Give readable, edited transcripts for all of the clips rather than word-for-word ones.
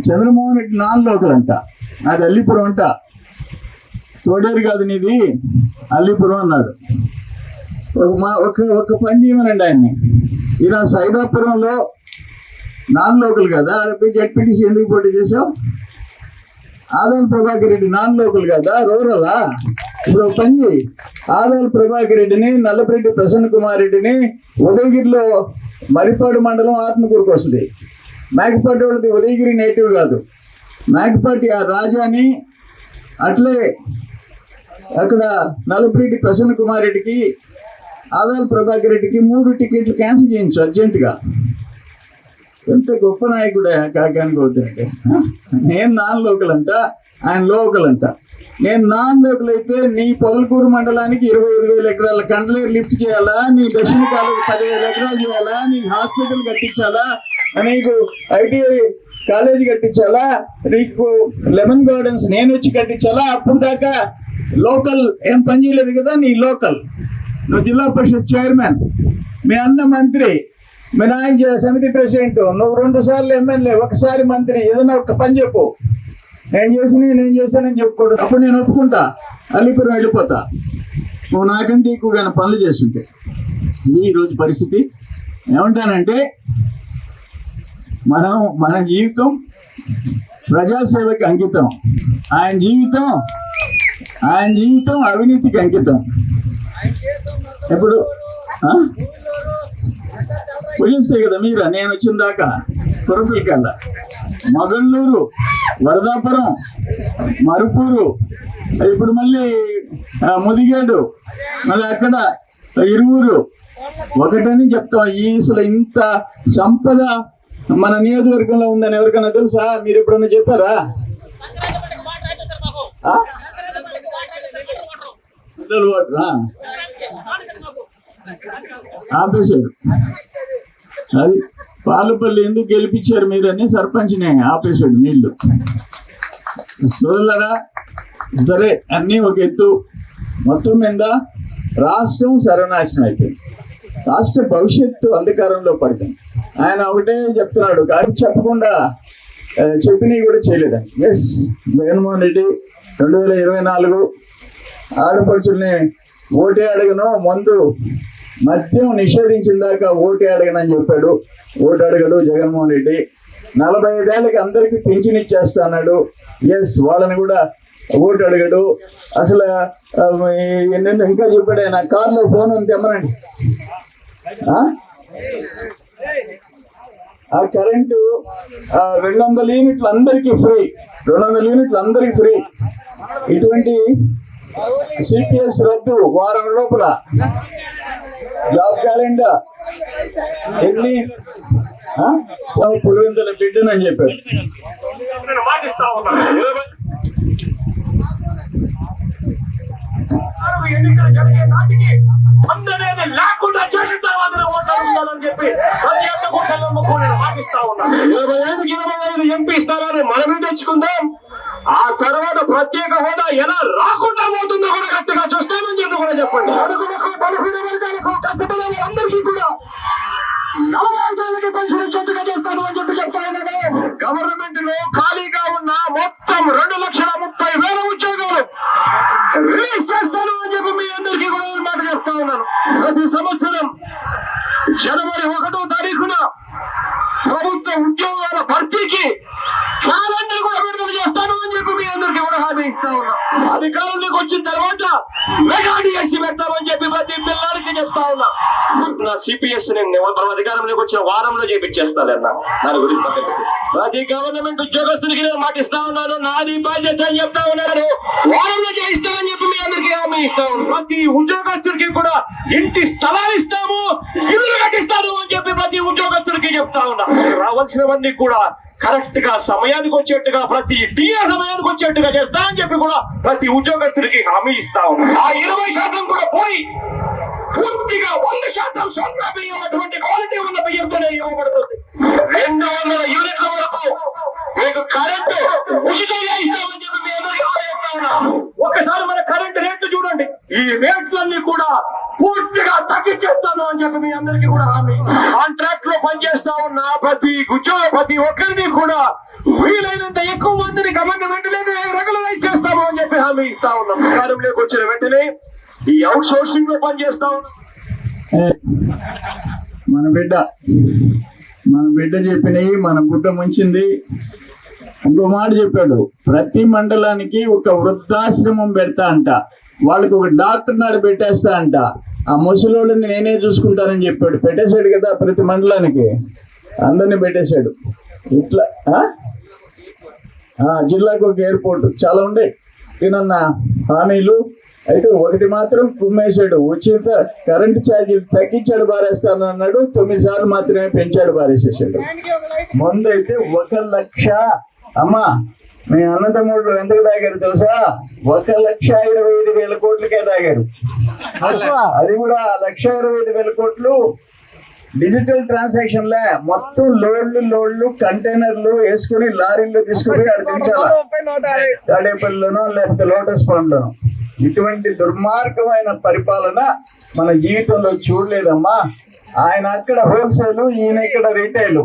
Chandramohan Reddy non local అంట, అది అల్లిపురం అంట. తోడేరు కాదు నీది, అల్లిపురం అన్నాడు. ఒక పని చేయమనండి ఆయన్ని. ఇలా సైదాపురంలో నాన్ లోకల్ కదా, జడ్పీటీసీ ఎందుకు పోటీ చేసావు? ఆదాల ప్రభాకర్ రెడ్డి నాన్ లోకల్ కదా, రూరలా? ఇప్పుడు ఒక పని చేయి, ఆదాల ప్రభాకర్ రెడ్డిని, నల్లపరెడ్డి ప్రసన్న కుమార్ రెడ్డిని ఉదయగిరిలో మరిపాడు మండలం ఆత్మకూరుకు వస్తుంది. మేకపాటి వాళ్ళది ఉదయగిరి నేటివ్ కాదు, మేకపాటి ఆ రాజాని. అట్లే అక్కడ నల్లపరెడ్డి ప్రసన్న కుమార్ రెడ్డికి, ఆదాల ప్రభాకర్ రెడ్డికి 3 టికెట్లు క్యాన్సిల్ చేయించు అర్జెంటుగా. ఎంత గొప్ప నాయకుడే కాకానికి వద్దంటే. నేను నాన్ లోకల్ అంట, ఆయన లోకల్ అంట. నేను నాన్ లోకల్ అయితే నీ పొదలకూరు మండలానికి 25,000 ఎకరాల కండలేరు లిఫ్ట్ చేయాలా, నీ దక్షిణ కాలేజీ 10,000 ఎకరాలు చేయాలా, నీకు హాస్పిటల్ కట్టించాలా, నీకు ఐటీఐ కాలేజీ కట్టించాలా, నీకు లెమన్ గార్డెన్స్ నేను వచ్చి కట్టించాలా? అప్పుడు దాకా లోకల్ ఏం పని చేయలేదు కదా. నీ లోకల్, నువ్వు జిల్లా పరిషత్ చైర్మన్, మీ అన్న మంత్రి, మీ నాయన సమితి ప్రెసిడెంట్, నువ్వు 2 సార్లు ఎమ్మెల్యే, ఒకసారి మంత్రి. ఏదైనా ఒక పని చెప్పు, నేను చేశానని చెప్పుకోడు. అప్పుడు నేను ఒప్పుకుంటా, అల్లిపురం వెళ్ళిపోతా. నువ్వు నాకంటే ఎక్కువగా పనులు చేస్తుంటే. ఇది ఈరోజు పరిస్థితి. ఏమంటానంటే, మన జీవితం ప్రజాసేవకి అంకితం, ఆయన జీవితం అవినీతికి అంకితం. ఇప్పుడు పోయిస్తాయి కదా మీరా, నేను వచ్చిన దాకా పురఫిల్ కల్లా, మొగల్లూరు, వరదాపురం, మరుపూరు, ఇప్పుడు మళ్ళీ ముదిగేడు, మళ్ళీ అక్కడ ఇరువురు ఒకటని చెప్తాం. అసలు ఇంత సంపద మన నియోజకవర్గంలో ఉందని ఎవరికైనా తెలుసా? మీరు ఎప్పుడన్నా చెప్పారా? పిల్లలు ఓటరా ఆపేశాడు. అది పాలపల్లి ఎందుకు గెలిపించారు మీరని సర్పంచ్ని ఆపేశాడు నీళ్లు. సోదరులారా, సరే అన్నీ ఒక ఎత్తు. మొత్తం మీద రాష్ట్రం సర్వనాశనం అయిపోయింది, రాష్ట్ర భవిష్యత్తు అంధకారంలో పడుతుంది. ఆయన ఒకటే చెప్తున్నాడు, కానీ చెప్పకుండా చెప్పినవి కూడా చేయలేదండి. ఎస్, జగన్మోహన్ రెడ్డి 2024 ఆడపడుచుల్ని ఓటే అడగను, మద్యం నిషేధించిన దాకా ఓటే అడగనని చెప్పాడు. ఓటు అడగడు జగన్మోహన్ రెడ్డి. 45 ఏళ్ళకి అందరికీ పింఛన్ ఇచ్చేస్తా అన్నాడు. ఎస్, వాళ్ళని కూడా ఓటు అడగడు. అసలు ఇంకా చెప్పాడు ఆయన, కార్లో ఫోన్ ఉంది తెమ్మనండి. ఆ కరెంటు 200 యూనిట్లు అందరికీ ఫ్రీ, 200 యూనిట్లు అందరికీ ఫ్రీ. ఇటువంటి సిపిఎస్ రద్దు, వారం లోపల జాబ్ క్యాలెండర్ ఎన్ని పులివెందుల బిడ్డనని చెప్పాడు. ఎన్నికలు జరిగే నాటికి అందరేది లేకుండా చేసిన తర్వాత ఓటాలని చెప్పి ప్రతి ఒక్క కూర్చొని నేను మాటిస్తా ఉన్నాను. 25 ఎంపీ స్థానాన్ని మనమే తెచ్చుకుందాం. ఆ తర్వాత ప్రత్యేక హోదా ఎలా రాకుండా పోతుందో కూడా గట్టిగా చూస్తామని చెప్పి కూడా చెప్పండి. అడుగులకు బలహీన వర్గాలకు కష్టపడే అందరికీ కూడా పెన్షన్ చేస్తాను అని చెప్పి చెప్తాను. గవర్నమెంట్ లో ఖాళీగా ఉన్న మొత్తం 2,30,000 ఉద్యోగాలు రిలీజ్ చేస్తాను అని చెప్పి మీ అందరికీ కూడా మాట చెప్తా ఉన్నాను. ప్రతి సంవత్సరం జనవరి 1వ తారీఖున ప్రభుత్వ ఉద్యోగాల భర్తీకి క్యాలెండర్ కూడా విడుదల చేస్తాను అని చెప్పి మీ అందరికీ కూడా హామీ ఇస్తా ఉన్నా. అధికారంలోకి వచ్చిన తర్వాత మెగా డిఎస్సీ పెడతామని చెప్పి ప్రతి పిల్లలకి చెప్తా ఉన్నా. నా సిపిఎస్ నేను అధికారంలోకి వచ్చిన వారంలో చేపించేస్తానన్నా. దాని గురించి ప్రతి గవర్నమెంట్ ఉద్యోగస్తునికి నేను మాటిస్తా ఉన్నాను, నాది బాధ్యత అని చెప్తా ఉన్నాను. వారంలో చేయిస్తానని చెప్పి మీ అందరికీ హామీ ఇస్తా ఉన్నాను. ప్రతి ఉద్యోగస్తుడికి కూడా ఇంటి స్థలాలు ఇస్తాము, ఇల్లు కట్టిస్తాను అని చెప్పి ప్రతి ఉద్యోగస్తుడికి చెప్తా ఉన్నా. రావాల్సినవన్నీ కూడా కరెక్ట్ గా సమయానికి వచ్చేట్టుగా, ప్రతి టీఏ సమయానికి వచ్చేట్టుగా చేస్తా అని చెప్పి కూడా ప్రతి ఉద్యోగస్తుడికి హామీ ఇస్తా ఉన్నా. ఆ 20% కూడా పోయి పూర్తిగా 100% సొంత బియ్యం, అటువంటి క్వాలిటీ ఉన్న బియ్యంతోనే ఇవ్వబడుతుంది. 200 యూనిట్ల వరకు మీకు కరెంటు ఉచితంగా ఇస్తామని చెప్పి ఒకసారి మన కరెంటు రేట్లు చూడండి. ఈ రేట్లన్నీ కూడా పూర్తిగా తగ్గించేస్తాను అని చెప్పి మీ అందరికీ కూడా హామీ. కాంట్రాక్ట్ లో పనిచేస్తా ఉన్న ప్రతి ఉద్యోగ ప్రతి ఒక్కరిని కూడా వీలైనంత ఎక్కువ మందిని గవర్నమెంట్ రెగ్యులరైజ్ చేస్తాము అని చెప్పి హామీ ఇస్తా ఉన్నాం. అధికారంలోకి వచ్చిన వెంటనే ఈ అవుట్ సోర్సింగ్ లో పనిచేస్తా ఉన్నాం. మన బిడ్డ చెప్పినవి మన గుడ్డ ముంచింది. ఇంకో మాట చెప్పాడు, ప్రతి మండలానికి ఒక వృద్ధాశ్రమం పెడతా అంట, వాళ్ళకి ఒక డాక్టర్ నాడు పెట్టేస్తా అంట, ఆ ముసలోళ్ళని నేనే చూసుకుంటానని చెప్పాడు. పెట్టేశాడు కదా ప్రతి మండలానికి, అందరినీ పెట్టేశాడు. ఇట్లా జిల్లాకు ఒక ఎయిర్పోర్ట్ చాలా ఉండే తినన్న హామీలు. అయితే ఒకటి మాత్రం కుమ్మేశాడు, ఉచిత కరెంటు ఛార్జీలు తగ్గించాడు బారేస్తాను అన్నాడు, 9 సార్లు మాత్రమే పెంచాడు బారేసేసాడు. ముందు అయితే 1 లక్ష, అమ్మా మీ అన్నతమ్ముళ్ళు ఎంతకు తాగారు తెలుసా? 1,25,000 కోట్లకే తాగారు. అది కూడా 1,25,000 కోట్లు డిజిటల్ ట్రాన్సాక్షన్ లే, మొత్తం లోడ్లు కంటైనర్లు వేసుకుని లారీల్లో తీసుకుని అక్కడ దించాలా, తాడేపల్లిలోనో లేకపోతే లోటస్ పాండ్లోనో. ఇటువంటి దుర్మార్గమైన పరిపాలన మన జీవితంలో చూడలేదమ్మా. ఆయన అక్కడ హోల్సేల్, ఈయన ఇక్కడ రీటైల్.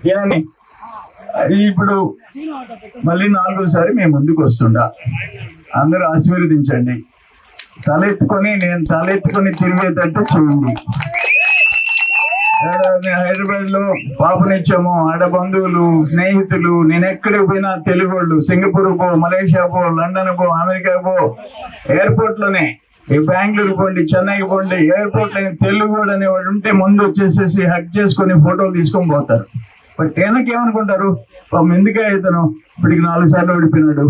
ఈయనని ఇప్పుడు మళ్ళీ 4వసారి మేము ముందుకు వస్తుండా, అందరూ ఆశీర్వదించండి. నేను తలెత్తుకొని తిరిగేటట్టు చేయండి. హైదరాబాద్ లో పాపనిచ్చాము, ఆడ బంధువులు స్నేహితులు, నేను ఎక్కడికి పోయినా తెలుగు వాళ్ళు, సింగపూర్ పో, మలేషియా పో, లండన్ పో, అమెరికా పో, ఎయిర్పోర్ట్ లోనే బెంగళూరు పోండి, చెన్నైకి పోండి, ఎయిర్పోర్ట్ లో తెలుగు వాడు అనేవాడు ఉంటే ముందు వచ్చేసేసి హక్ చేసుకొని ఫోటోలు తీసుకొని పోతారు. బట్ ఏమనుకుంటారు, ఎందుకే ఇతను ఇప్పటికి 4 సార్లు ఓడిపోయినాడు,